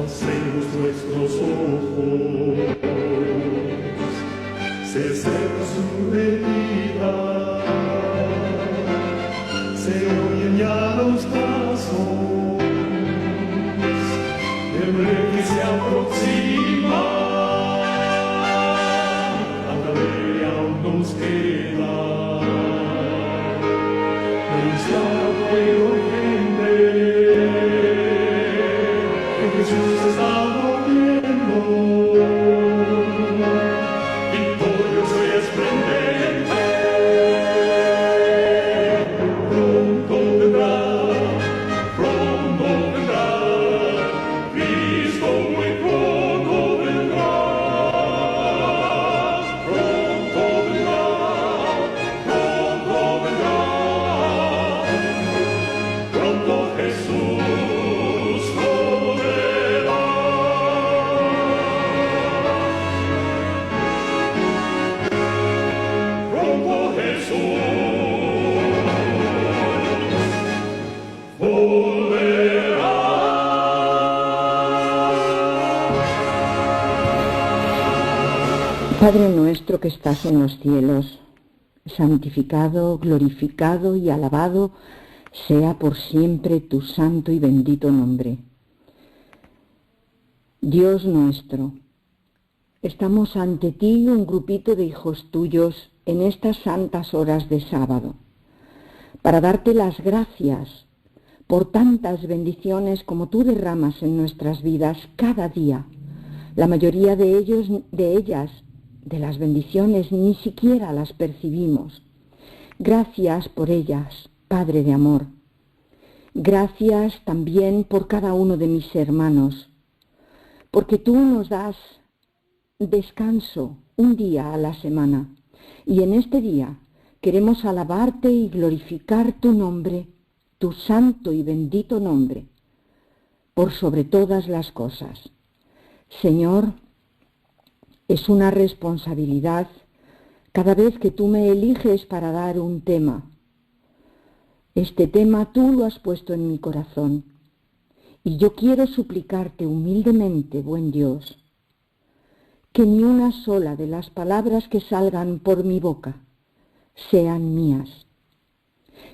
alcemos nuestros ojos, se cerra su venida, se oyen ya los pasos del rey que se aproxima, a ver aún nos queda anunciar a pueblo gente que Jesús está volviendo, victorioso y esplendente, pronto vendrá, Cristo muy pronto vendrá, pronto vendrá, pronto Jesús volverá. Pronto Jesús volverá. Padre nuestro que estás en los cielos, santificado, glorificado y alabado sea por siempre tu santo y bendito nombre. Dios nuestro, estamos ante ti un grupito de hijos tuyos en estas santas horas de sábado, para darte las gracias por tantas bendiciones como tú derramas en nuestras vidas cada día. La mayoría de ellas, de las bendiciones, ni siquiera las percibimos. Gracias por ellas, Padre de amor. Gracias también por cada uno de mis hermanos, porque tú nos das descanso un día a la semana, y en este día queremos alabarte y glorificar tu nombre, tu santo y bendito nombre, por sobre todas las cosas. Señor, es una responsabilidad cada vez que tú me eliges para dar un tema. Este tema tú lo has puesto en mi corazón, y yo quiero suplicarte humildemente, buen Dios, que ni una sola de las palabras que salgan por mi boca sean mías.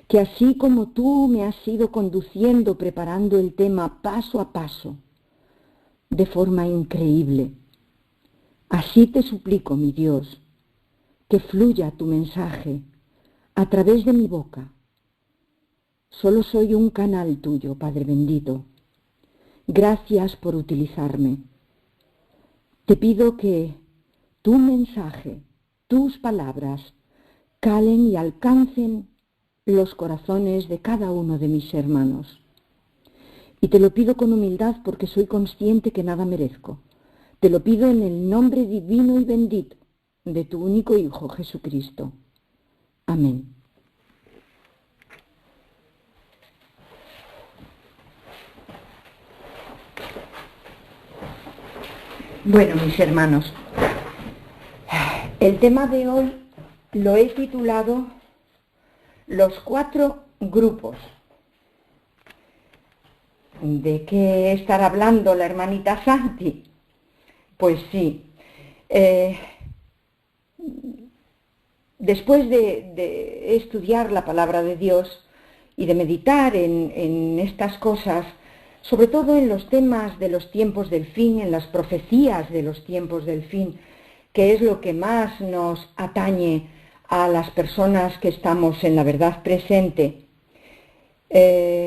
Que así como tú me has ido conduciendo, preparando el tema paso a paso, de forma increíble, así te suplico, mi Dios, que fluya tu mensaje a través de mi boca. Solo soy un canal tuyo, Padre bendito. Gracias por utilizarme. Te pido que tu mensaje, tus palabras, calen y alcancen los corazones de cada uno de mis hermanos. Y te lo pido con humildad porque soy consciente que nada merezco. Te lo pido en el nombre divino y bendito de tu único Hijo, Jesucristo. Amén. Bueno, mis hermanos, el tema de hoy lo he titulado Los 4 grupos. ¿De qué estará hablando la hermanita Santi? Pues sí, después de estudiar la palabra de Dios y de meditar en estas cosas, sobre todo en los temas de los tiempos del fin, en las profecías de los tiempos del fin, que es lo que más nos atañe a las personas que estamos en la verdad presente, se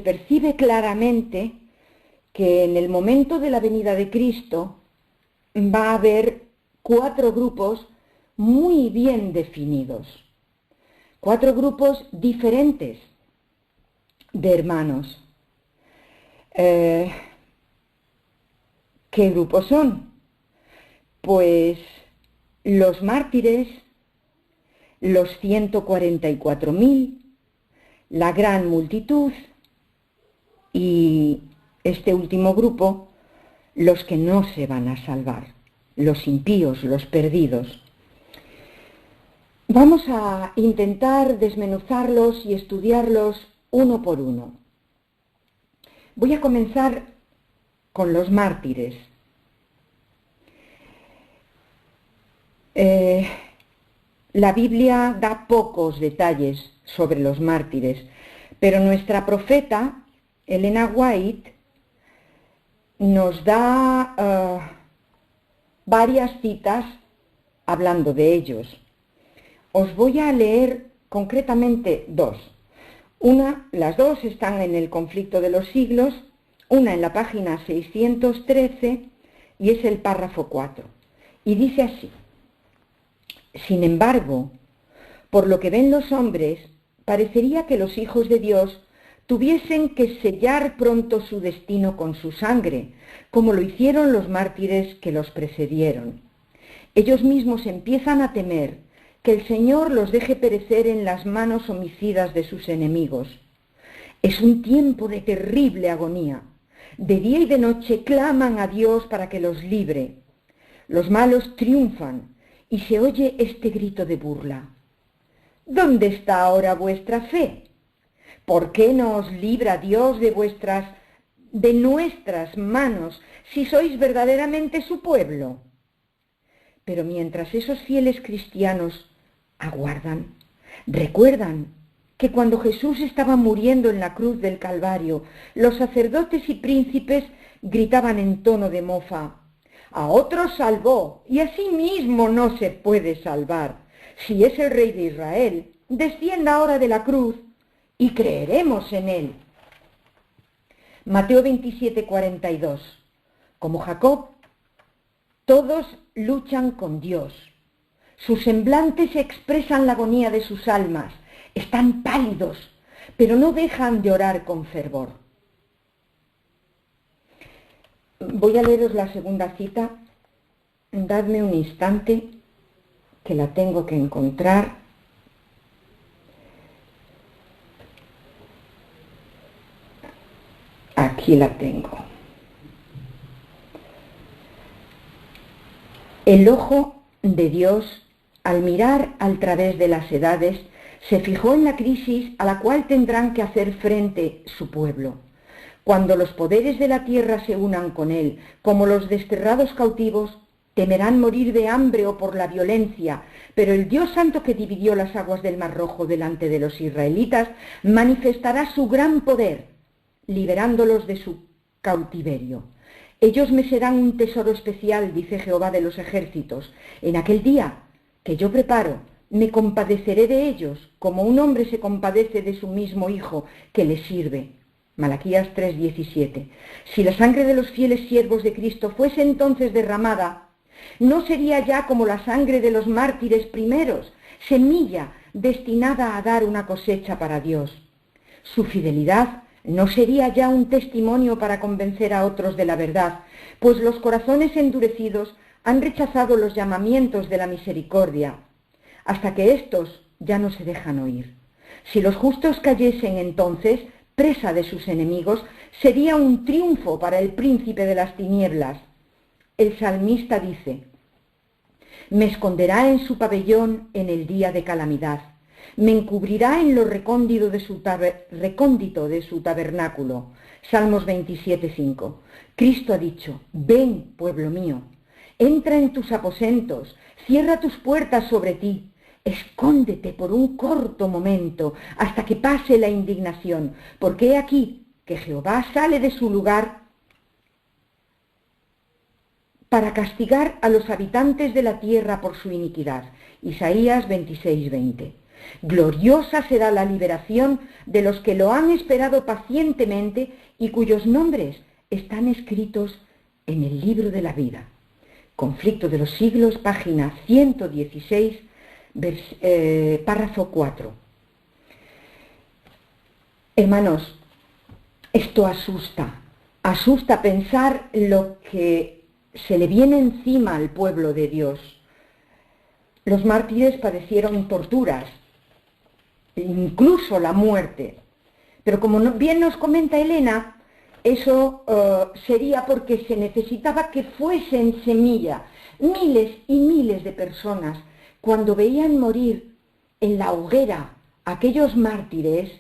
percibe claramente que en el momento de la venida de Cristo va a haber 4 grupos muy bien definidos, 4 grupos diferentes de hermanos. ¿Qué grupos son? Pues los mártires, los 144.000, la gran multitud y este último grupo, los que no se van a salvar, los impíos, los perdidos. Vamos a intentar desmenuzarlos y estudiarlos uno por uno. Voy a comenzar con los mártires. La Biblia da pocos detalles sobre los mártires, pero nuestra profeta, Elena White, nos da varias citas hablando de ellos. Os voy a leer concretamente dos. Las dos están en el Conflicto de los Siglos, una en la página 613 y es el párrafo 4. Y dice así: sin embargo, por lo que ven los hombres, parecería que los hijos de Dios tuviesen que sellar pronto su destino con su sangre, como lo hicieron los mártires que los precedieron. Ellos mismos empiezan a temer que el Señor los deje perecer en las manos homicidas de sus enemigos. Es un tiempo de terrible agonía. De día y de noche claman a Dios para que los libre. Los malos triunfan y se oye este grito de burla: ¿dónde está ahora vuestra fe? ¿Por qué no os libra Dios de nuestras manos, si sois verdaderamente su pueblo? Pero mientras esos fieles cristianos aguardan, recuerdan que cuando Jesús estaba muriendo en la cruz del Calvario, los sacerdotes y príncipes gritaban en tono de mofa: a otros salvó, y a sí mismo no se puede salvar. Si es el Rey de Israel, descienda ahora de la cruz y creeremos en él. Mateo 27:42. Como Jacob, todos luchan con Dios. Sus semblantes expresan la agonía de sus almas. Están pálidos, pero no dejan de orar con fervor. Voy a leeros la segunda cita. Dadme un instante, que la tengo que encontrar. Aquí la tengo. El ojo de Dios, al mirar al través de las edades, se fijó en la crisis a la cual tendrán que hacer frente su pueblo. Cuando los poderes de la tierra se unan con él, como los desterrados cautivos, temerán morir de hambre o por la violencia, pero el Dios Santo que dividió las aguas del Mar Rojo delante de los israelitas manifestará su gran poder, liberándolos de su cautiverio. Ellos me serán un tesoro especial, dice Jehová de los ejércitos. En aquel día que yo preparo, me compadeceré de ellos, como un hombre se compadece de su mismo hijo que le sirve. Malaquías 3:17. Si la sangre de los fieles siervos de Cristo fuese entonces derramada, no sería ya como la sangre de los mártires primeros, semilla destinada a dar una cosecha para Dios. Su fidelidad no sería ya un testimonio para convencer a otros de la verdad, pues los corazones endurecidos han rechazado los llamamientos de la misericordia, hasta que éstos ya no se dejan oír. Si los justos cayesen entonces, presa de sus enemigos, sería un triunfo para el príncipe de las tinieblas. El salmista dice: me esconderá en su pabellón en el día de calamidad, me encubrirá en lo recóndito de su tabernáculo. Salmos 27:5. Cristo ha dicho: ven, pueblo mío, entra en tus aposentos, cierra tus puertas sobre ti, escóndete por un corto momento hasta que pase la indignación, porque he aquí que Jehová sale de su lugar para castigar a los habitantes de la tierra por su iniquidad. Isaías 26:20. Gloriosa será la liberación de los que lo han esperado pacientemente y cuyos nombres están escritos en el libro de la vida. Conflicto de los Siglos, página 116, párrafo 4. Hermanos, esto asusta pensar lo que se le viene encima al pueblo de Dios. Los mártires padecieron torturas, incluso la muerte. Pero como bien nos comenta Elena, eso sería porque se necesitaba que fuesen semilla. Miles y miles de personas, cuando veían morir en la hoguera aquellos mártires,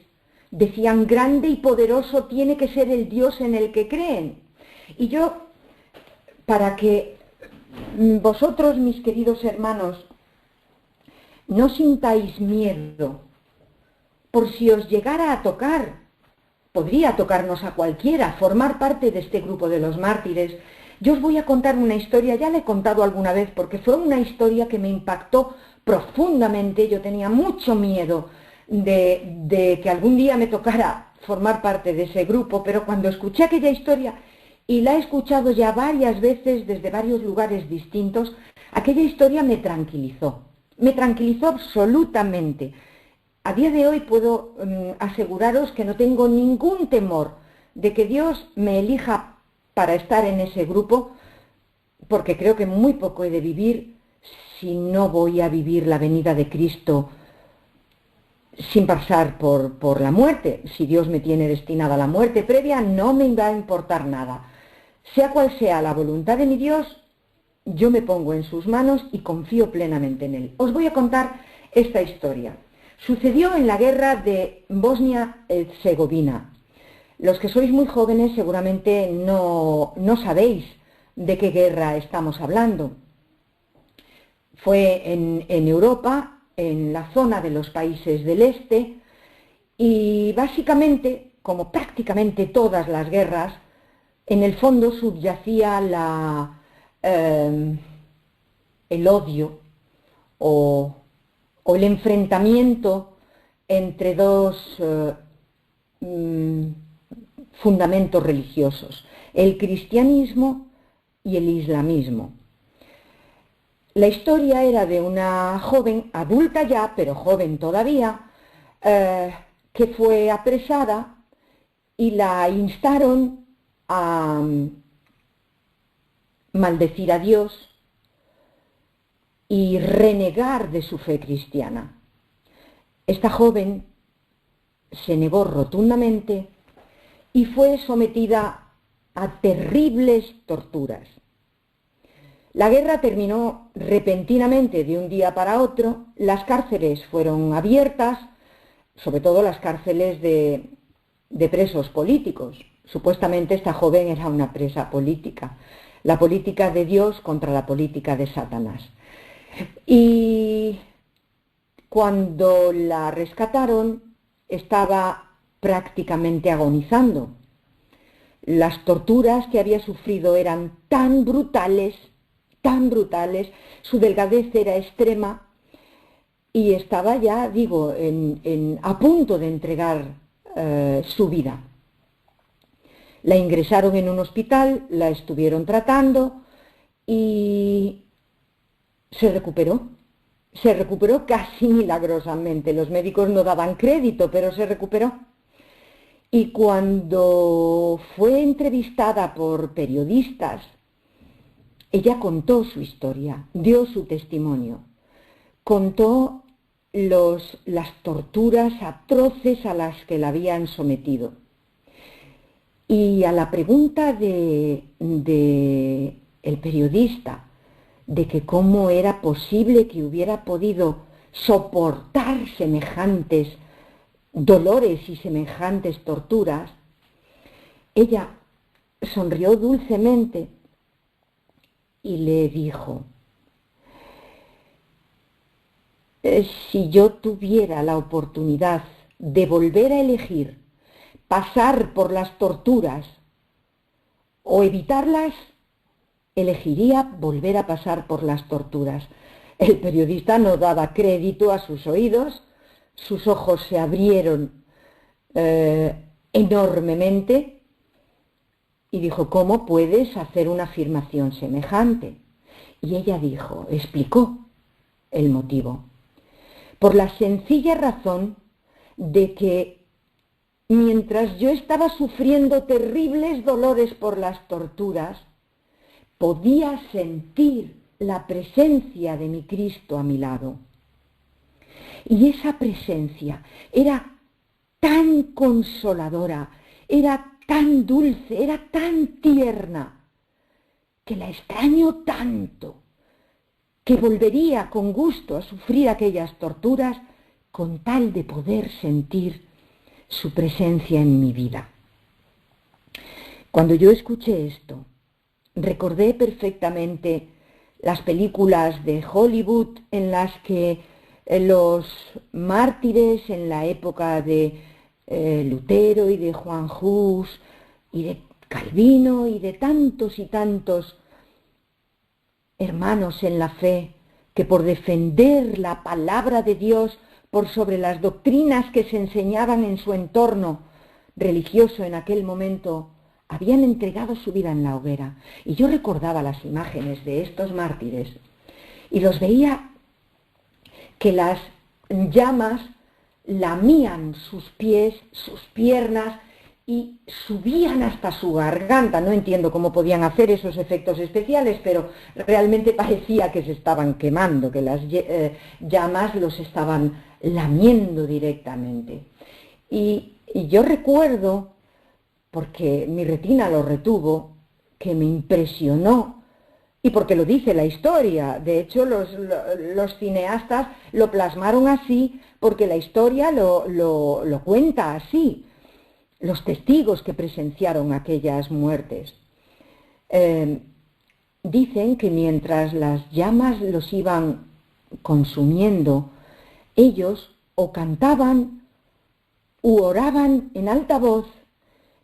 Decían, grande y poderoso tiene que ser el Dios en el que creen. Y yo, para que vosotros, mis queridos hermanos, no sintáis miedo, por si os llegara a tocar, podría tocarnos a cualquiera, formar parte de este grupo de los mártires. Yo os voy a contar una historia, ya la he contado alguna vez, porque fue una historia que me impactó profundamente. Yo tenía mucho miedo de que algún día me tocara formar parte de ese grupo, pero cuando escuché aquella historia, y la he escuchado ya varias veces desde varios lugares distintos, aquella historia me tranquilizó absolutamente. A día de hoy puedo aseguraros que no tengo ningún temor de que Dios me elija para estar en ese grupo, porque creo que muy poco he de vivir si no voy a vivir la venida de Cristo sin pasar por la muerte. Si Dios me tiene destinada a la muerte previa, no me va a importar nada. Sea cual sea la voluntad de mi Dios, yo me pongo en sus manos y confío plenamente en Él. Os voy a contar esta historia. Sucedió en la guerra de Bosnia-Herzegovina. Los que sois muy jóvenes seguramente no sabéis de qué guerra estamos hablando. Fue en Europa, en la zona de los países del este, y básicamente, como prácticamente todas las guerras, en el fondo subyacía el odio o el enfrentamiento entre dos fundamentos religiosos, el cristianismo y el islamismo. La historia era de una joven, adulta ya, pero joven todavía, que fue apresada y la instaron a maldecir a Dios y renegar de su fe cristiana. Esta joven se negó rotundamente y fue sometida a terribles torturas. La guerra terminó repentinamente de un día para otro, las cárceles fueron abiertas, sobre todo las cárceles de presos políticos. Supuestamente esta joven era una presa política, la política de Dios contra la política de Satanás. Y cuando la rescataron, estaba prácticamente agonizando. Las torturas que había sufrido eran tan brutales, su delgadez era extrema y estaba ya, a punto de entregar su vida. La ingresaron en un hospital, la estuvieron tratando y se recuperó casi milagrosamente. Los médicos no daban crédito, pero se recuperó. Y cuando fue entrevistada por periodistas, ella contó su historia, dio su testimonio, contó las torturas atroces a las que la habían sometido. Y a la pregunta de el periodista de que cómo era posible que hubiera podido soportar semejantes dolores y semejantes torturas, ella sonrió dulcemente y le dijo: si yo tuviera la oportunidad de volver a elegir pasar por las torturas o evitarlas, elegiría volver a pasar por las torturas. El periodista no daba crédito a sus oídos, sus ojos se abrieron enormemente y dijo: ¿cómo puedes hacer una afirmación semejante? Y ella explicó el motivo. Por la sencilla razón de que mientras yo estaba sufriendo terribles dolores por las torturas, podía sentir la presencia de mi Cristo a mi lado. Y esa presencia era tan consoladora, era tan dulce, era tan tierna, que la extraño tanto, que volvería con gusto a sufrir aquellas torturas con tal de poder sentir su presencia en mi vida. Cuando yo escuché esto, recordé perfectamente las películas de Hollywood en las que los mártires en la época de Lutero y de Juan Hus y de Calvino y de tantos y tantos hermanos en la fe que por defender la palabra de Dios por sobre las doctrinas que se enseñaban en su entorno religioso en aquel momento, habían entregado su vida en la hoguera. Y yo recordaba las imágenes de estos mártires y los veía que las llamas lamían sus pies, sus piernas y subían hasta su garganta. No entiendo cómo podían hacer esos efectos especiales, pero realmente parecía que se estaban quemando, que las llamas los estaban lamiendo directamente. Y yo recuerdo, porque mi retina lo retuvo, que me impresionó, y porque lo dice la historia. De hecho, los cineastas lo plasmaron así, porque la historia lo cuenta así. Los testigos que presenciaron aquellas muertes dicen que mientras las llamas los iban consumiendo, ellos o cantaban u oraban en alta voz,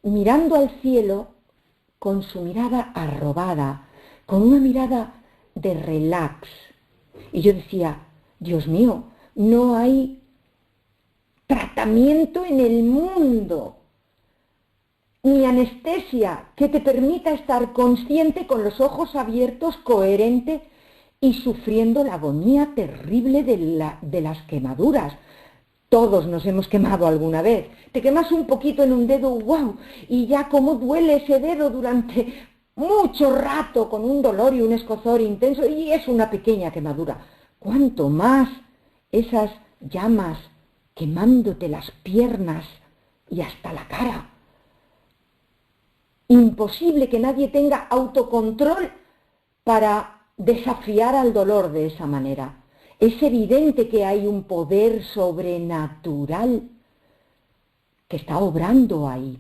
mirando al cielo con su mirada arrobada, con una mirada de relax. Y yo decía, Dios mío, no hay tratamiento en el mundo, ni anestesia que te permita estar consciente con los ojos abiertos, coherente y sufriendo la agonía terrible de las quemaduras. Todos nos hemos quemado alguna vez. Te quemas un poquito en un dedo, ¡wow! Y ya cómo duele ese dedo durante mucho rato con un dolor y un escozor intenso, y es una pequeña quemadura. ¿Cuánto más esas llamas quemándote las piernas y hasta la cara? Imposible que nadie tenga autocontrol para desafiar al dolor de esa manera. Es evidente que hay un poder sobrenatural que está obrando ahí.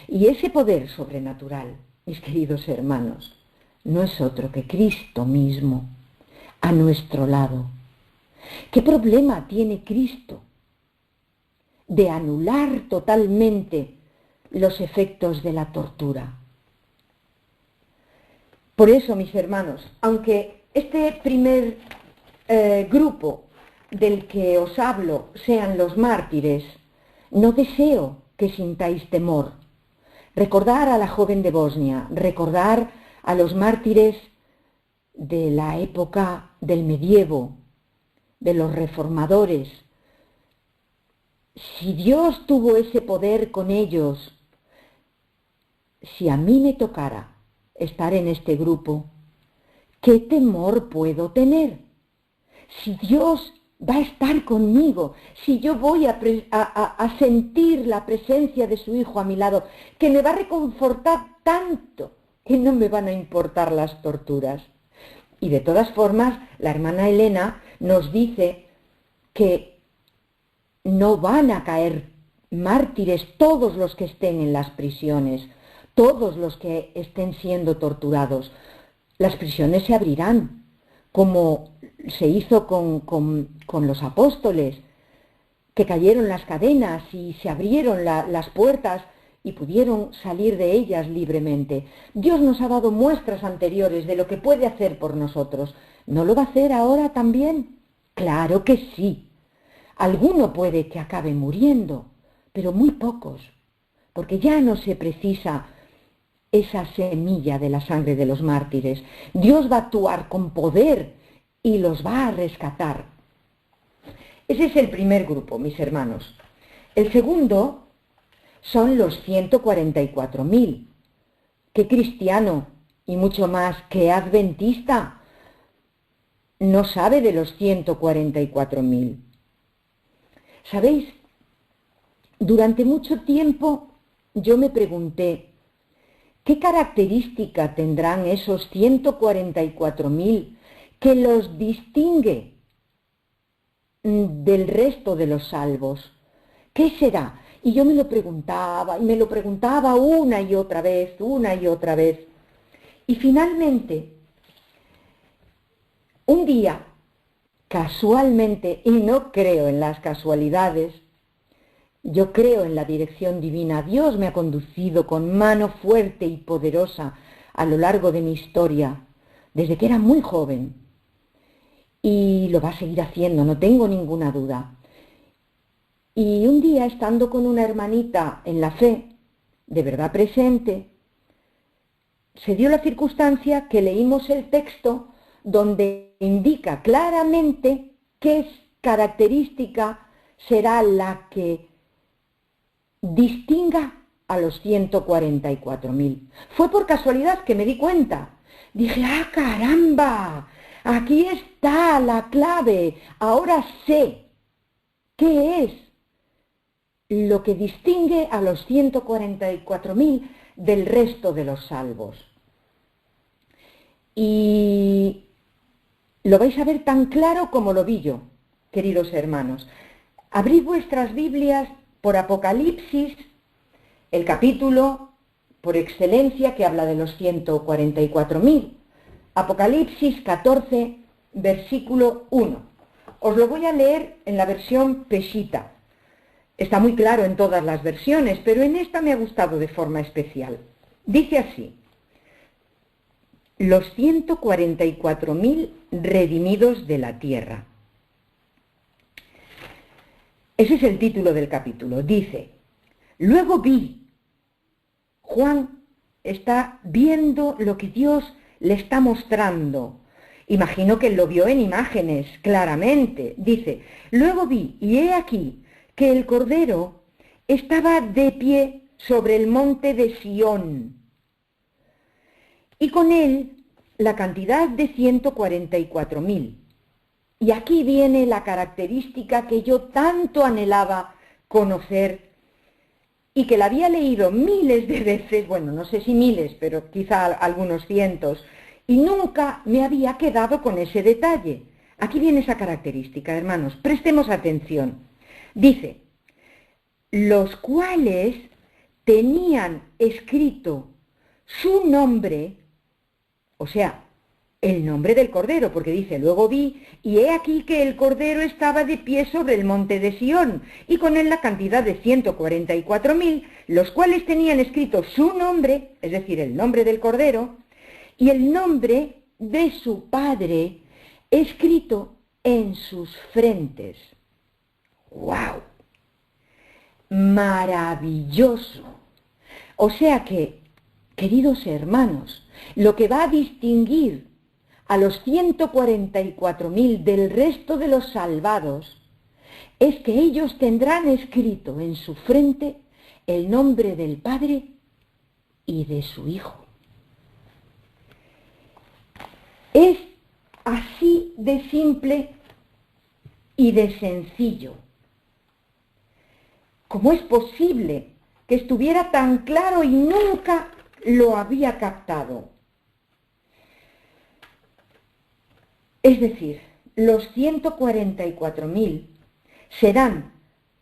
Y ese poder sobrenatural, mis queridos hermanos, no es otro que Cristo mismo, a nuestro lado. ¿Qué problema tiene Cristo de anular totalmente los efectos de la tortura? Por eso, mis hermanos, aunque este primer grupo del que os hablo sean los mártires, no deseo que sintáis temor. Recordar a la joven de Bosnia, recordar a los mártires de la época del medievo, de los reformadores. Si Dios tuvo ese poder con ellos, si a mí me tocara estar en este grupo, ¿qué temor puedo tener? Si Dios va a estar conmigo, si yo voy a sentir la presencia de su Hijo a mi lado, que me va a reconfortar tanto que no me van a importar las torturas. Y de todas formas, la hermana Elena nos dice que no van a caer mártires todos los que estén en las prisiones, todos los que estén siendo torturados. Las prisiones se abrirán, como se hizo con los apóstoles, que cayeron las cadenas y se abrieron las puertas y pudieron salir de ellas libremente. Dios nos ha dado muestras anteriores de lo que puede hacer por nosotros. ¿No lo va a hacer ahora también? Claro que sí. Alguno puede que acabe muriendo, pero muy pocos, porque ya no se precisa esa semilla de la sangre de los mártires. Dios va a actuar con poder y los va a rescatar. Ese es el primer grupo, mis hermanos. El segundo son los 144.000. ¿Qué cristiano, y mucho más que adventista, no sabe de los 144.000? ¿Sabéis? Durante mucho tiempo yo me pregunté, ¿qué característica tendrán esos 144.000 que los distingue del resto de los salvos? ¿Qué será? Y yo me lo preguntaba, y me lo preguntaba una y otra vez, una y otra vez. Y finalmente, un día, casualmente, y no creo en las casualidades, yo creo en la dirección divina. Dios me ha conducido con mano fuerte y poderosa a lo largo de mi historia, desde que era muy joven. Y lo va a seguir haciendo, no tengo ninguna duda. Y un día, estando con una hermanita en la fe, de verdad presente, se dio la circunstancia que leímos el texto donde indica claramente qué característica será la que distinga a los 144.000. Fue por casualidad que me di cuenta. Dije, ¡ah, caramba! Aquí está la clave. Ahora sé qué es lo que distingue a los 144.000 del resto de los salvos. Y lo vais a ver tan claro como lo vi yo, queridos hermanos. Abrid vuestras Biblias por Apocalipsis, el capítulo por excelencia que habla de los 144.000. Apocalipsis 14, versículo 1. Os lo voy a leer en la versión Peshitta. Está muy claro en todas las versiones, pero en esta me ha gustado de forma especial. Dice así: los 144.000 redimidos de la tierra. Ese es el título del capítulo. Dice, luego vi, Juan está viendo lo que Dios le está mostrando. Imagino que lo vio en imágenes, claramente. Dice, luego vi, y he aquí, que el Cordero estaba de pie sobre el monte de Sión, y con él la cantidad de 144.000. Y aquí viene la característica que yo tanto anhelaba conocer y que la había leído miles de veces, bueno, no sé si miles, pero quizá algunos cientos, y nunca me había quedado con ese detalle. Aquí viene esa característica, hermanos, prestemos atención. Dice, los cuales tenían escrito su nombre, o sea, el nombre del Cordero, porque dice, luego vi, y he aquí que el Cordero estaba de pie sobre el monte de Sión, y con él la cantidad de 144.000, los cuales tenían escrito su nombre, es decir, el nombre del Cordero, y el nombre de su Padre escrito en sus frentes. ¡Wow! Maravilloso. O sea que, queridos hermanos, lo que va a distinguir a los 144.000 del resto de los salvados es que ellos tendrán escrito en su frente el nombre del Padre y de su Hijo. Es así de simple y de sencillo. ¿Cómo es posible que estuviera tan claro y nunca lo había captado? Es decir, los 144.000 serán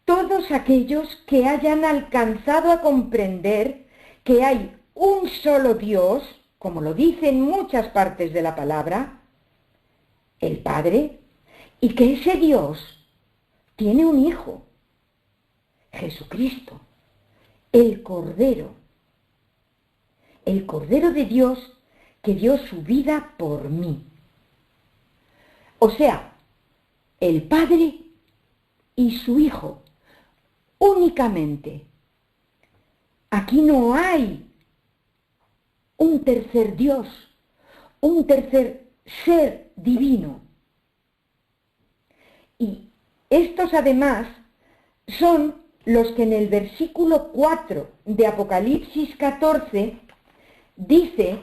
todos aquellos que hayan alcanzado a comprender que hay un solo Dios, como lo dice en muchas partes de la palabra, el Padre, y que ese Dios tiene un Hijo, Jesucristo, el Cordero de Dios que dio su vida por mí. O sea, el Padre y su Hijo, únicamente. Aquí no hay un tercer Dios, un tercer ser divino. Y estos además son los que en el versículo 4 de Apocalipsis 14 dice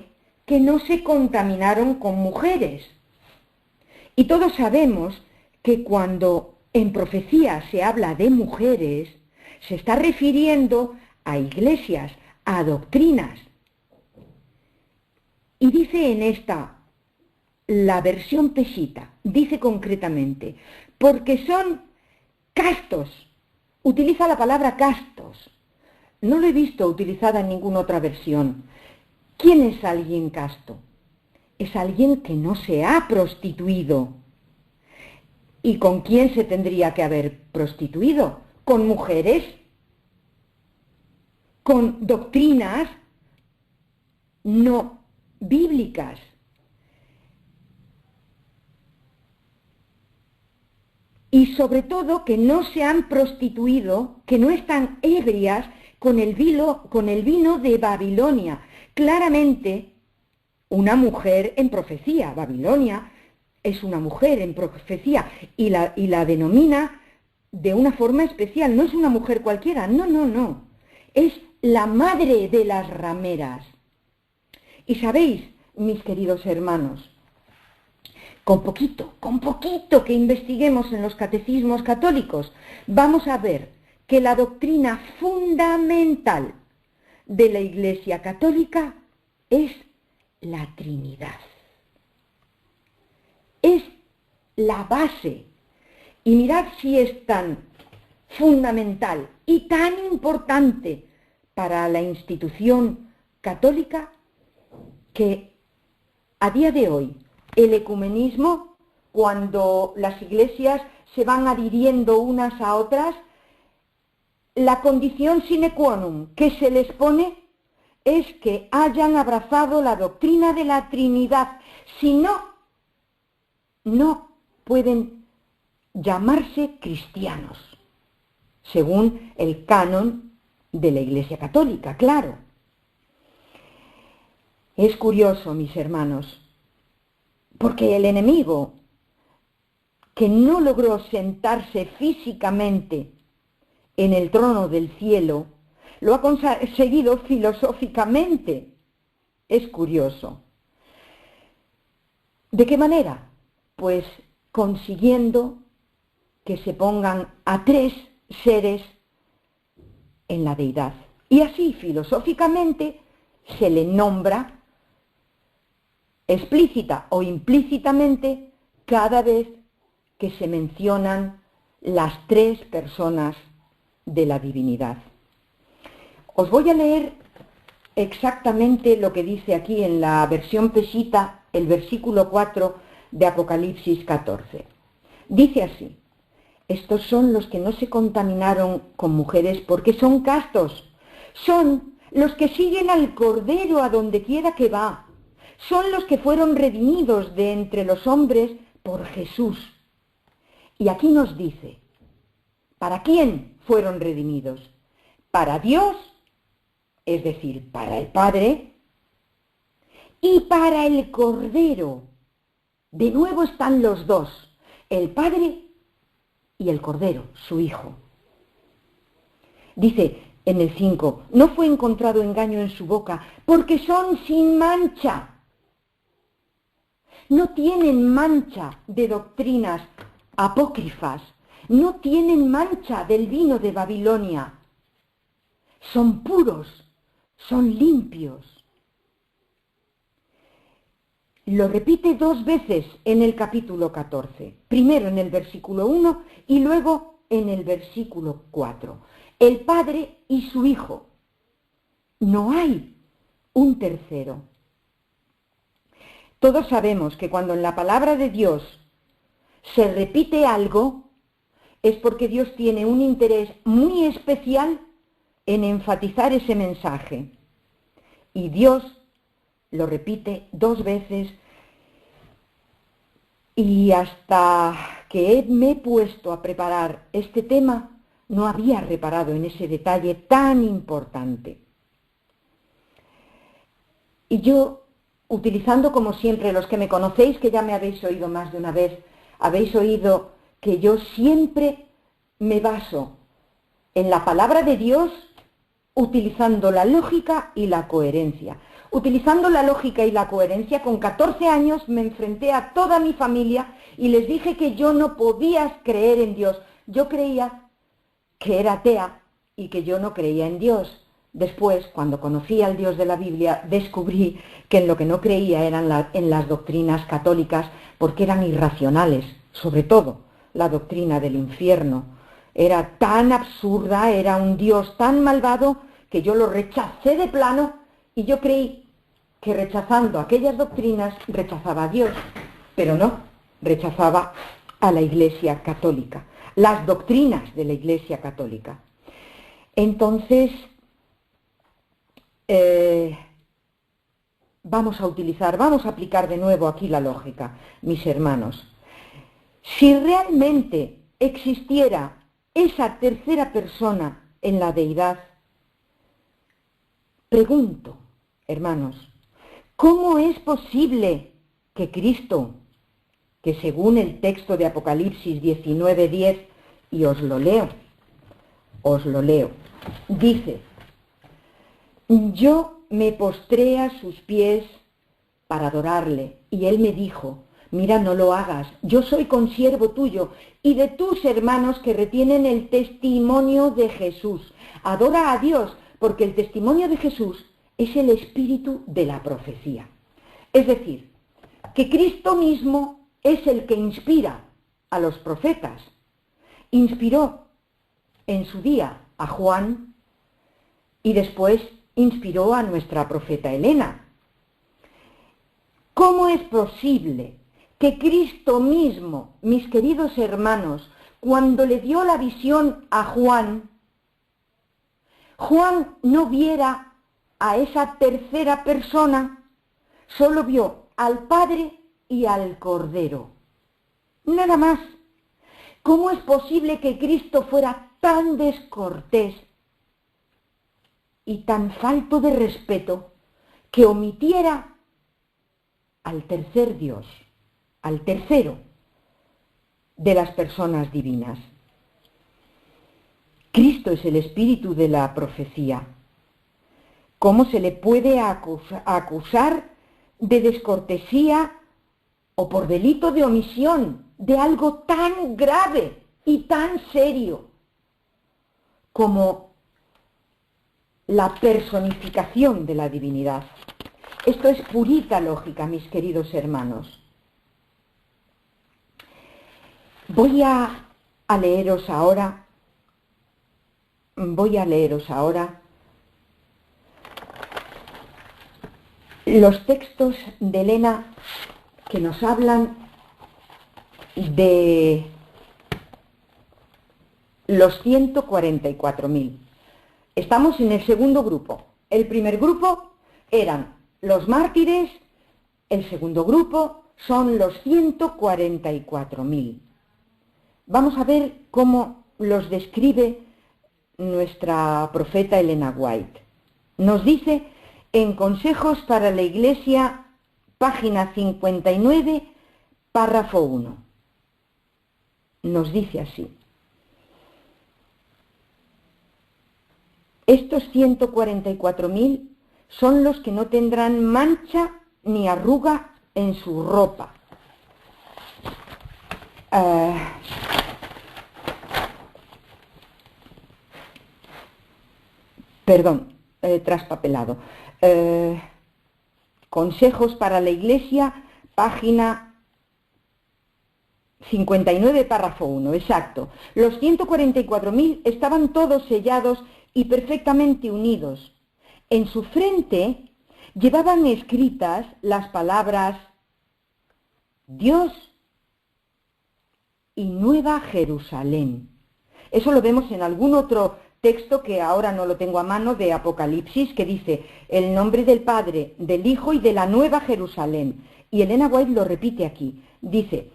que no se contaminaron con mujeres. Y todos sabemos que cuando en profecía se habla de mujeres, se está refiriendo a iglesias, a doctrinas. Y dice en esta, la versión Peshitta, dice concretamente, porque son castos, utiliza la palabra castos. No lo he visto utilizada en ninguna otra versión. ¿Quién es alguien casto? Es alguien que no se ha prostituido. ¿Y con quién se tendría que haber prostituido? ¿Con mujeres? ¿Con doctrinas no bíblicas? Y sobre todo que no se han prostituido, que no están ebrias con el vino de Babilonia. Claramente, una mujer en profecía. Babilonia es una mujer en profecía y la denomina de una forma especial. No es una mujer cualquiera, no. Es la madre de las rameras. Y sabéis, mis queridos hermanos, con poquito que investiguemos en los catecismos católicos, vamos a ver que la doctrina fundamental de la Iglesia Católica es la Trinidad. Es la base. Y mirad si es tan fundamental y tan importante para la institución católica que a día de hoy el ecumenismo, cuando las iglesias se van adhiriendo unas a otras, la condición sine qua non que se les pone es que hayan abrazado la doctrina de la Trinidad. Si no, no pueden llamarse cristianos, según el canon de la Iglesia Católica, claro. Es curioso, mis hermanos, porque el enemigo, que no logró sentarse físicamente en el trono del cielo, lo ha conseguido filosóficamente. Es curioso. ¿De qué manera? Pues consiguiendo que se pongan a tres seres en la deidad. Y así, filosóficamente, se le nombra explícita o implícitamente cada vez que se mencionan las tres personas de la divinidad. Os voy a leer exactamente lo que dice aquí en la versión pesita, el versículo 4 de Apocalipsis 14. Dice así: estos son los que no se contaminaron con mujeres porque son castos, son los que siguen al Cordero a donde quiera que va, son los que fueron redimidos de entre los hombres por Jesús. Y aquí nos dice, ¿para quién fueron redimidos? Para Dios, es decir, para el Padre, y para el Cordero. De nuevo están los dos, el Padre y el Cordero, su Hijo. Dice en el 5, no fue encontrado engaño en su boca, porque son sin mancha. No tienen mancha de doctrinas apócrifas, no tienen mancha del vino de Babilonia. Son puros, son limpios. Lo repite dos veces en el capítulo 14, primero en el versículo 1 y luego en el versículo 4. El Padre y su Hijo. No hay un tercero. Todos sabemos que cuando en la palabra de Dios se repite algo, es porque Dios tiene un interés muy especial en enfatizar ese mensaje. Y Dios lo repite dos veces, y hasta que me he puesto a preparar este tema, no había reparado en ese detalle tan importante. Y yo, utilizando como siempre, los que me conocéis, que ya me habéis oído más de una vez, habéis oído que yo siempre me baso en la palabra de Dios utilizando la lógica y la coherencia. Utilizando la lógica y la coherencia, con 14 años me enfrenté a toda mi familia y les dije que yo no podía creer en Dios. Yo creía que era atea y que yo no creía en Dios. Después, cuando conocí al Dios de la Biblia, descubrí que en lo que no creía eran en las doctrinas católicas, porque eran irracionales, sobre todo la doctrina del infierno. era tan absurda, era un Dios tan malvado, que yo lo rechacé de plano, y yo creí que rechazando aquellas doctrinas rechazaba a Dios, pero no, rechazaba a la Iglesia Católica, las doctrinas de la Iglesia Católica. Entonces, vamos a aplicar de nuevo aquí la lógica, mis hermanos. Si realmente existiera esa tercera persona en la deidad, pregunto, hermanos, ¿cómo es posible que Cristo, que según el texto de Apocalipsis 19:10, y os lo leo, dice: yo me postré a sus pies para adorarle, y él me dijo: mira, no lo hagas, yo soy consiervo tuyo y de tus hermanos que retienen el testimonio de Jesús. Adora a Dios, porque el testimonio de Jesús es el espíritu de la profecía. Es decir, que Cristo mismo es el que inspira a los profetas. Inspiró en su día a Juan y después inspiró a nuestra profeta Elena. ¿Cómo es posible que Cristo mismo, mis queridos hermanos, cuando le dio la visión a Juan, Juan no viera a esa tercera persona, solo vio al Padre y al Cordero? Nada más. ¿Cómo es posible que Cristo fuera tan descortés y tan falto de respeto que omitiera al tercer Dios, al tercero de las personas divinas? Cristo es el espíritu de la profecía. ¿Cómo se le puede acusar de descortesía o por delito de omisión de algo tan grave y tan serio como la personificación de la divinidad? Esto es purita lógica, mis queridos hermanos. Voy a leeros ahora los textos de Elena que nos hablan de los 144.000. Estamos en el segundo grupo. El primer grupo eran los mártires, el segundo grupo son los 144.000. Vamos a ver cómo los describe nuestra profeta Elena White. Nos dice en Consejos para la Iglesia, página 59, párrafo 1. Nos dice así: estos 144.000 son los que no tendrán mancha ni arruga en su ropa. Traspapelado. Consejos para la Iglesia, página 59, párrafo 1, exacto. Los 144.000 estaban todos sellados y perfectamente unidos. En su frente llevaban escritas las palabras Dios y Nueva Jerusalén. Eso lo vemos en algún otro texto que ahora no lo tengo a mano, de Apocalipsis, que dice el nombre del Padre, del Hijo y de la Nueva Jerusalén. Y Elena White lo repite aquí. Dice: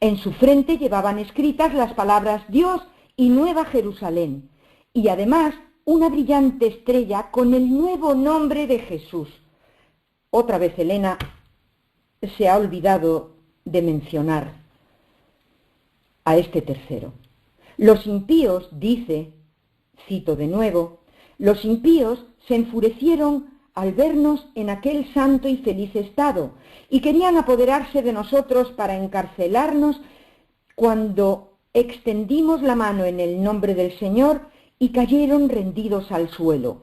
en su frente llevaban escritas las palabras Dios y Nueva Jerusalén, y además una brillante estrella con el nuevo nombre de Jesús. Otra vez Elena se ha olvidado de mencionar a este tercero. Los impíos, dice, cito de nuevo, los impíos se enfurecieron al vernos en aquel santo y feliz estado y querían apoderarse de nosotros para encarcelarnos cuando extendimos la mano en el nombre del Señor y cayeron rendidos al suelo.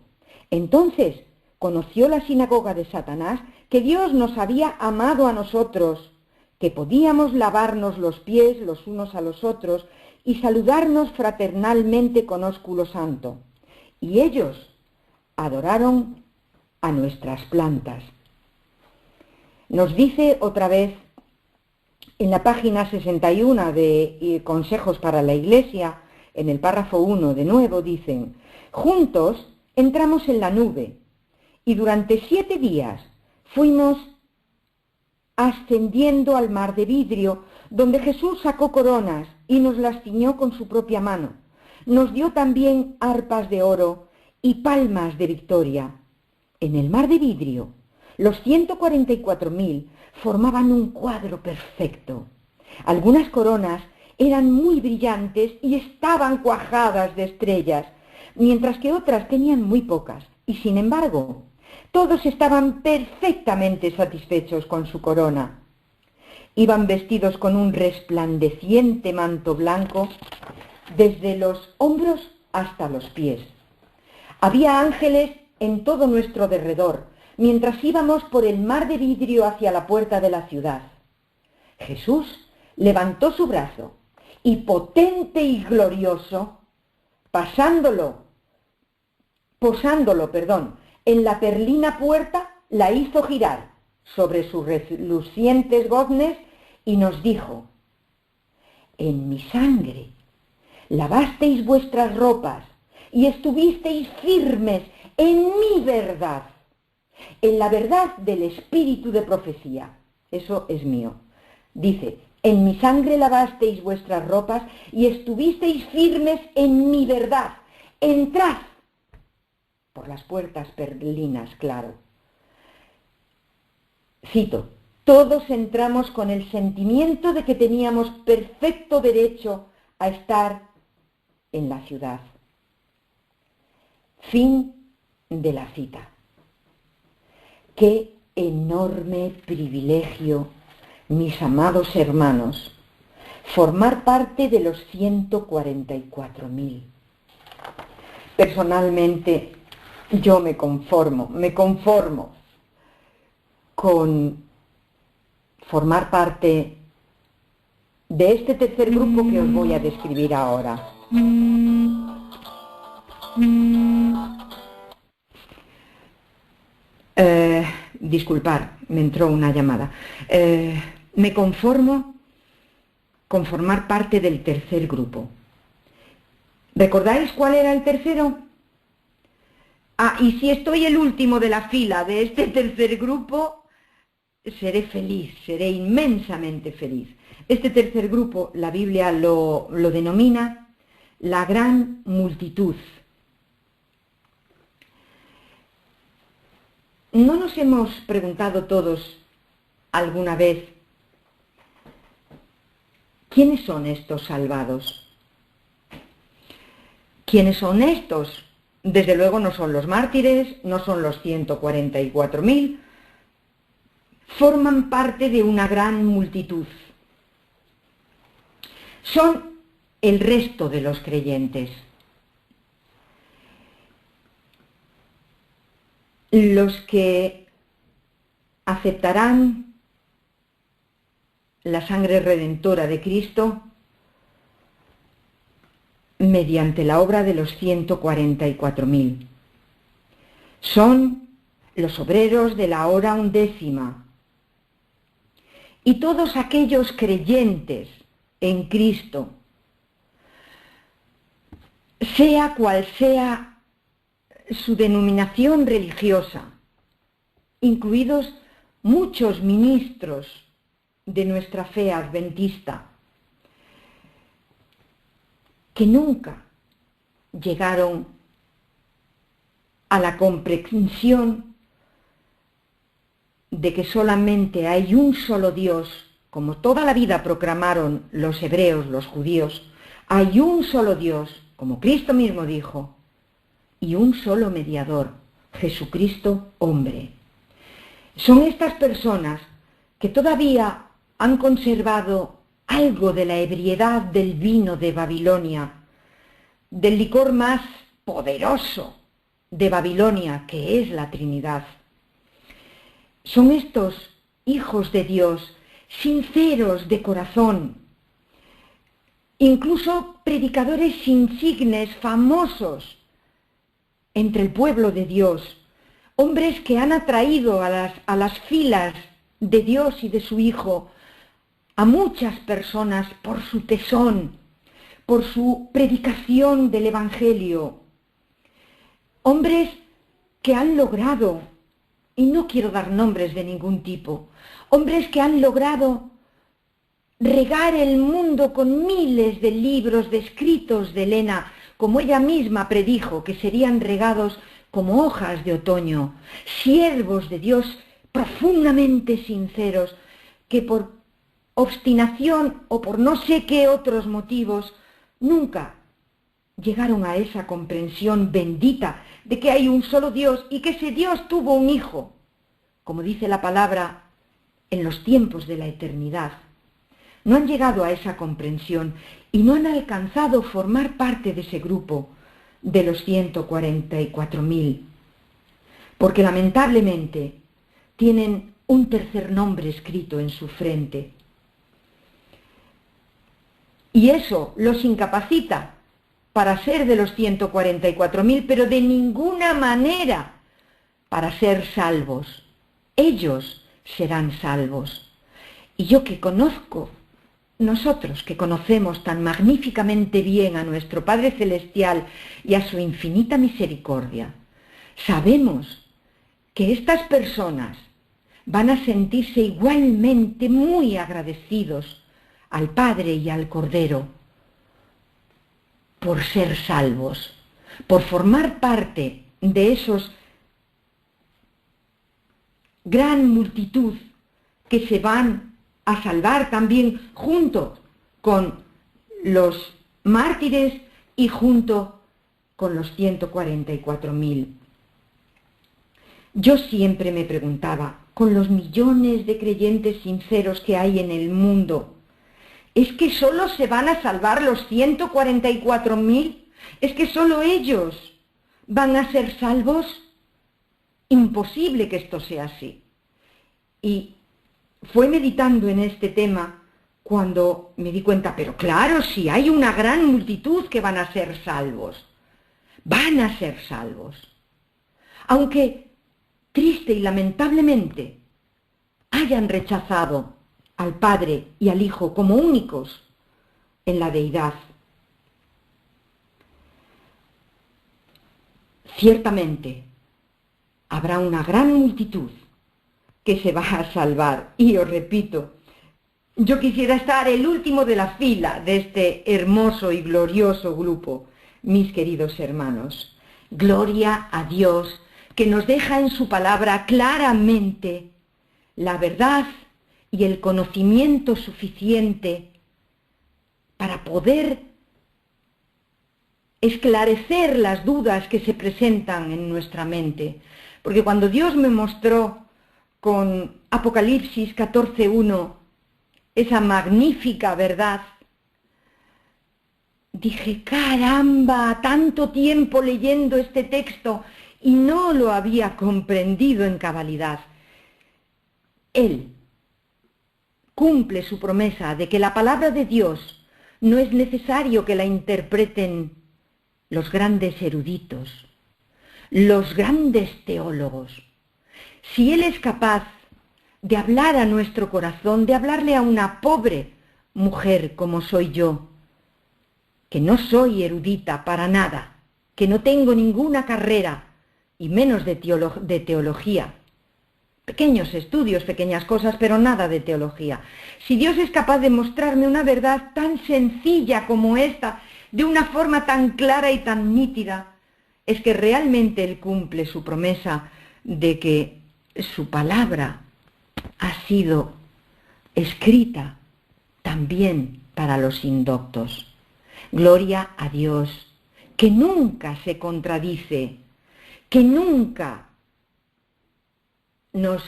Entonces conoció la sinagoga de Satanás que Dios nos había amado a nosotros, que podíamos lavarnos los pies los unos a los otros y saludarnos fraternalmente con ósculo santo. Y ellos adoraron a nuestras plantas. Nos dice otra vez en la página 61 de Consejos para la Iglesia, en el párrafo 1 de nuevo, dicen: juntos entramos en la nube y durante 7 días fuimos ascendiendo al mar de vidrio, donde Jesús sacó coronas y nos las ciñó con su propia mano. Nos dio también arpas de oro y palmas de victoria. En el mar de vidrio, los 144.000 formaban un cuadro perfecto. Algunas coronas eran muy brillantes y estaban cuajadas de estrellas, mientras que otras tenían muy pocas, y sin embargo, todos estaban perfectamente satisfechos con su corona. Iban vestidos con un resplandeciente manto blanco desde los hombros hasta los pies. Había ángeles en todo nuestro derredor, mientras íbamos por el mar de vidrio hacia la puerta de la ciudad. Jesús levantó su brazo y, potente y glorioso, posándolo, en la perlina puerta, la hizo girar sobre sus relucientes goznes y nos dijo: en mi sangre lavasteis vuestras ropas y estuvisteis firmes en mi verdad, en la verdad del espíritu de profecía. Eso es mío. Dice: en mi sangre lavasteis vuestras ropas y estuvisteis firmes en mi verdad. Entrad por las puertas perlinas, claro. Cito: todos entramos con el sentimiento de que teníamos perfecto derecho a estar en la ciudad. Fin de la cita. Qué enorme privilegio, mis amados hermanos, formar parte de los 144.000. Personalmente, yo me conformo con formar parte de este tercer grupo que os voy a describir ahora. Disculpar, me entró una llamada. Me conformo con formar parte del tercer grupo. ¿Recordáis cuál era el tercero? Y si estoy el último de la fila de este tercer grupo, seré feliz, seré inmensamente feliz. Este tercer grupo, la Biblia lo denomina la gran multitud. ¿No nos hemos preguntado todos alguna vez quiénes son estos salvados? ¿Quiénes son estos? Desde luego no son los mártires, no son los 144.000, forman parte de una gran multitud. Son el resto de los creyentes. Los que aceptarán la sangre redentora de Cristo mediante la obra de los 144.000. Son los obreros de la hora 11ª y todos aquellos creyentes en Cristo, sea cual sea su denominación religiosa, incluidos muchos ministros de nuestra fe adventista, que nunca llegaron a la comprensión de que solamente hay un solo Dios, como toda la vida proclamaron los hebreos, los judíos. Hay un solo Dios, como Cristo mismo dijo, y un solo mediador, Jesucristo hombre. Son estas personas que todavía han conservado algo de la ebriedad del vino de Babilonia, del licor más poderoso de Babilonia, que es la Trinidad. Son estos hijos de Dios, sinceros de corazón, incluso predicadores insignes, famosos entre el pueblo de Dios, hombres que han atraído a las filas de Dios y de su Hijo a muchas personas por su tesón, por su predicación del Evangelio. Hombres que han logrado, y no quiero dar nombres de ningún tipo, hombres que han logrado regar el mundo con miles de libros, de escritos de Elena, como ella misma predijo, que serían regados como hojas de otoño, siervos de Dios profundamente sinceros, que por obstinación o por no sé qué otros motivos, nunca llegaron a esa comprensión bendita de que hay un solo Dios y que ese Dios tuvo un hijo, como dice la palabra, en los tiempos de la eternidad. No han llegado a esa comprensión y no han alcanzado formar parte de ese grupo de los 144.000, porque lamentablemente tienen un tercer nombre escrito en su frente. Y eso los incapacita para ser de los 144.000, pero de ninguna manera para ser salvos. Ellos serán salvos. Y yo que conozco, nosotros que conocemos tan magníficamente bien a nuestro Padre Celestial y a su infinita misericordia, sabemos que estas personas van a sentirse igualmente muy agradecidos al Padre y al Cordero por ser salvos, por formar parte de esos gran multitud que se van a salvar también junto con los mártires y junto con los 144.000. Yo siempre me preguntaba, con los millones de creyentes sinceros que hay en el mundo, ¿es que solo se van a salvar los 144.000? ¿Es que solo ellos van a ser salvos? Imposible que esto sea así. Y fue meditando en este tema cuando me di cuenta, pero claro, si hay una gran multitud que van a ser salvos. Van a ser salvos. Aunque triste y lamentablemente hayan rechazado al Padre y al Hijo como únicos en la deidad. Ciertamente habrá una gran multitud que se va a salvar. Y os repito, yo quisiera estar el último de la fila de este hermoso y glorioso grupo, mis queridos hermanos. Gloria a Dios, que nos deja en su palabra claramente la verdad y el conocimiento suficiente para poder esclarecer las dudas que se presentan en nuestra mente. Porque cuando Dios me mostró con Apocalipsis 14:1 esa magnífica verdad, dije, caramba, tanto tiempo leyendo este texto y no lo había comprendido en cabalidad. Él cumple su promesa de que la palabra de Dios no es necesario que la interpreten los grandes eruditos, los grandes teólogos. Si Él es capaz de hablar a nuestro corazón, de hablarle a una pobre mujer como soy yo, que no soy erudita para nada, que no tengo ninguna carrera y menos de teología, pequeños estudios, pequeñas cosas, pero nada de teología. Si Dios es capaz de mostrarme una verdad tan sencilla como esta, de una forma tan clara y tan nítida, es que realmente Él cumple su promesa de que su palabra ha sido escrita también para los indoctos. Gloria a Dios, que nunca se contradice, que nunca nos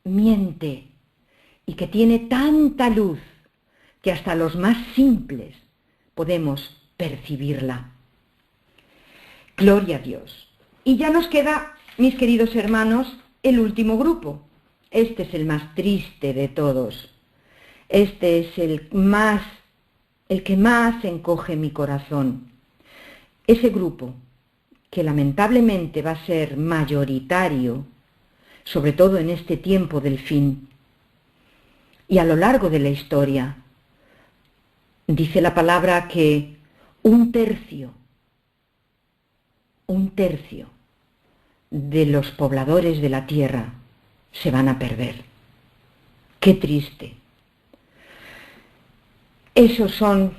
miente y que tiene tanta luz que hasta los más simples podemos percibirla. Gloria a Dios. Y ya nos queda, mis queridos hermanos, el último grupo. Este es el más triste de todos. Este es el más el que más encoge mi corazón. Ese grupo, que lamentablemente va a ser mayoritario, sobre todo en este tiempo del fin, y a lo largo de la historia, dice la palabra que un tercio de los pobladores de la tierra se van a perder. ¡Qué triste! Esos son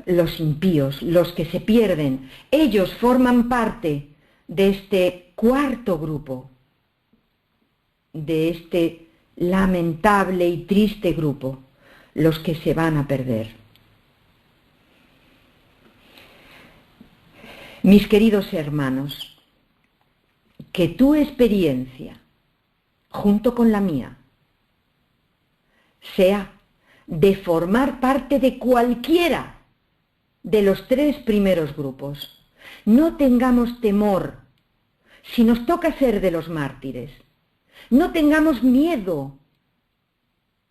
los impíos, los que se pierden. Ellos forman parte de este cuarto grupo, de este lamentable y triste grupo, los que se van a perder. Mis queridos hermanos, que tu experiencia, junto con la mía, sea de formar parte de cualquiera de los tres primeros grupos. No tengamos temor si nos toca ser de los mártires. No tengamos miedo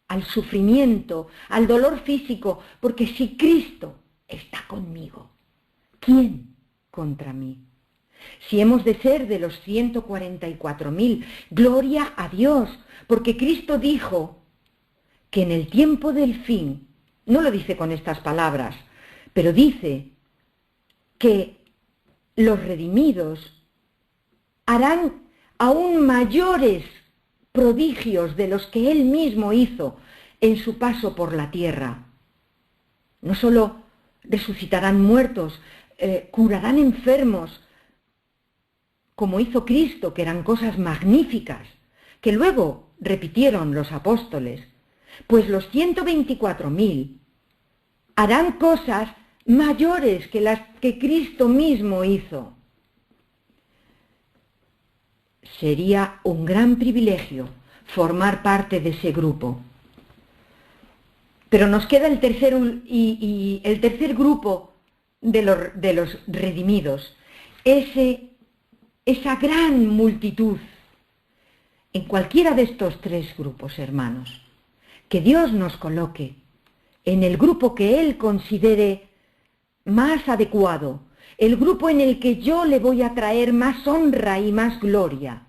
al sufrimiento, al dolor físico, porque si Cristo está conmigo, ¿quién contra mí? Si hemos de ser de los 144.000, gloria a Dios, porque Cristo dijo que en el tiempo del fin, no lo dice con estas palabras, pero dice que los redimidos harán aún mayores prodigios de los que Él mismo hizo en su paso por la tierra. No solo resucitarán muertos, curarán enfermos, como hizo Cristo, que eran cosas magníficas, que luego repitieron los apóstoles, pues los 124.000 harán cosas mayores que las que Cristo mismo hizo. Sería un gran privilegio formar parte de ese grupo. Pero nos queda el tercer grupo de los redimidos, esa gran multitud. En cualquiera de estos tres grupos, hermanos, que Dios nos coloque en el grupo que Él considere más adecuado, el grupo en el que yo le voy a traer más honra y más gloria,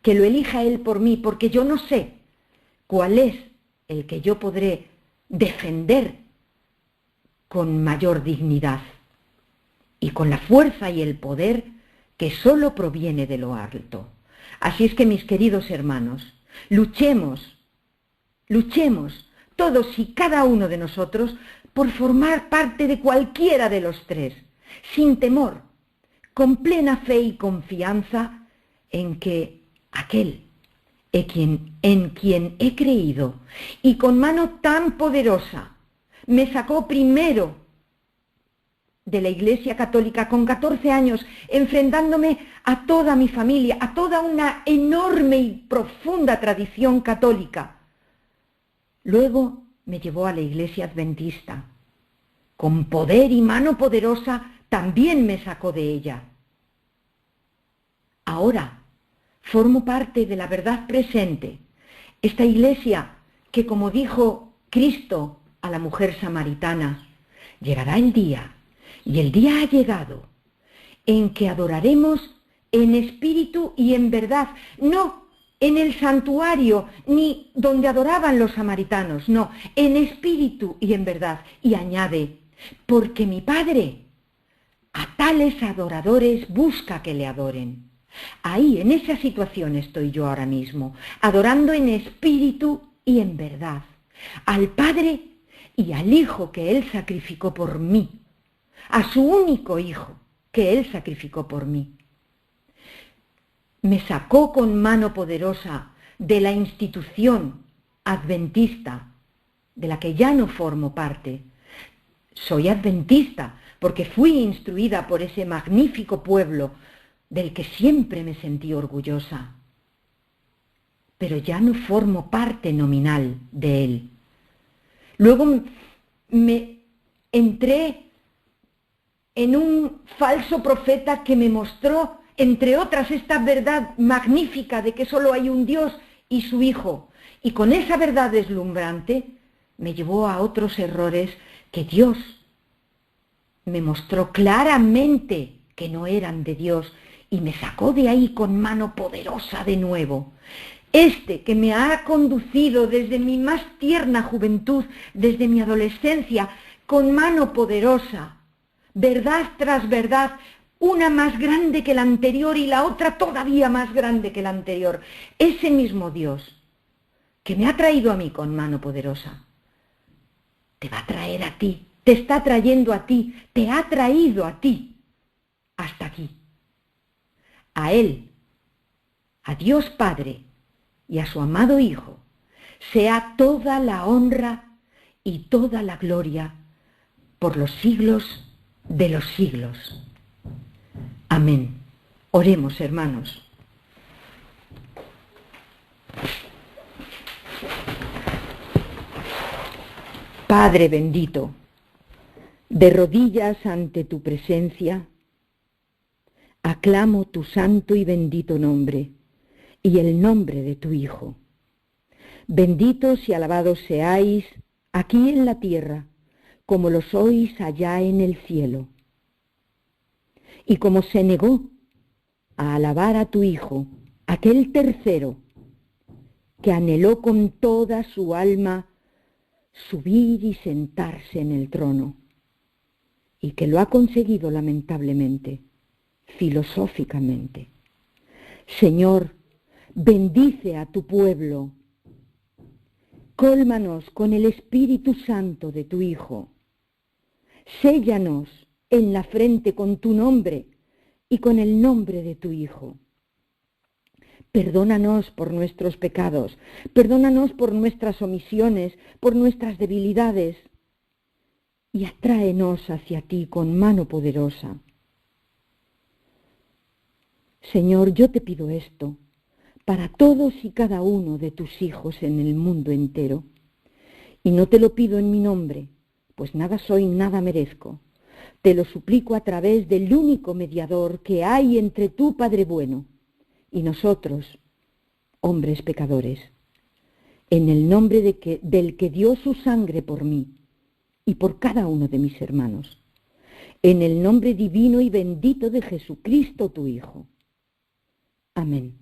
que lo elija Él por mí, porque yo no sé cuál es el que yo podré defender con mayor dignidad y con la fuerza y el poder que solo proviene de lo alto. Así es que, mis queridos hermanos, luchemos todos y cada uno de nosotros por formar parte de cualquiera de los tres, sin temor, con plena fe y confianza en que aquel en quien he creído y con mano tan poderosa me sacó primero de la Iglesia Católica con 14 años, enfrentándome a toda mi familia, a toda una enorme y profunda tradición católica. Luego me llevó a la Iglesia Adventista. Con poder y mano poderosa también me sacó de ella. Ahora formo parte de la verdad presente, esta Iglesia que, como dijo Cristo a la mujer samaritana, llegará el día, y el día ha llegado, en que adoraremos en espíritu y en verdad, no en el santuario ni donde adoraban los samaritanos, no, en espíritu y en verdad. Y añade, porque mi Padre a tales adoradores busca que le adoren. Ahí, en esa situación estoy yo ahora mismo, adorando en espíritu y en verdad, al Padre y al Hijo que Él sacrificó por mí, a su único Hijo que Él sacrificó por mí. Me sacó con mano poderosa de la institución adventista, de la que ya no formo parte. Soy adventista porque fui instruida por ese magnífico pueblo del que siempre me sentí orgullosa. Pero ya no formo parte nominal de él. Luego me entré en un falso profeta que me mostró, entre otras, esta verdad magnífica de que solo hay un Dios y su Hijo. Y con esa verdad deslumbrante me llevó a otros errores que Dios me mostró claramente que no eran de Dios y me sacó de ahí con mano poderosa de nuevo. Este que me ha conducido desde mi más tierna juventud, desde mi adolescencia, con mano poderosa, verdad tras verdad, una más grande que la anterior y la otra todavía más grande que la anterior. Ese mismo Dios que me ha traído a mí con mano poderosa, te va a traer a ti, te está trayendo a ti, te ha traído a ti hasta aquí. A Él, a Dios Padre y a su amado Hijo, sea toda la honra y toda la gloria por los siglos de los siglos. Amén. Oremos, hermanos. Padre bendito, de rodillas ante tu presencia, aclamo tu santo y bendito nombre y el nombre de tu Hijo. Benditos y alabados seáis aquí en la tierra, como lo sois allá en el cielo. Y como se negó a alabar a tu Hijo, aquel tercero, que anheló con toda su alma subir y sentarse en el trono, y que lo ha conseguido lamentablemente, filosóficamente. Señor, bendice a tu pueblo, cólmanos con el Espíritu Santo de tu Hijo, séllanos en la frente con tu nombre y con el nombre de tu Hijo. Perdónanos por nuestros pecados, perdónanos por nuestras omisiones, por nuestras debilidades, y atráenos hacia ti con mano poderosa. Señor, yo te pido esto para todos y cada uno de tus hijos en el mundo entero, y no te lo pido en mi nombre, pues nada soy, nada merezco. Te lo suplico a través del único mediador que hay entre tú, Padre bueno, y nosotros, hombres pecadores, en el nombre del que dio su sangre por mí y por cada uno de mis hermanos, en el nombre divino y bendito de Jesucristo tu Hijo. Amén.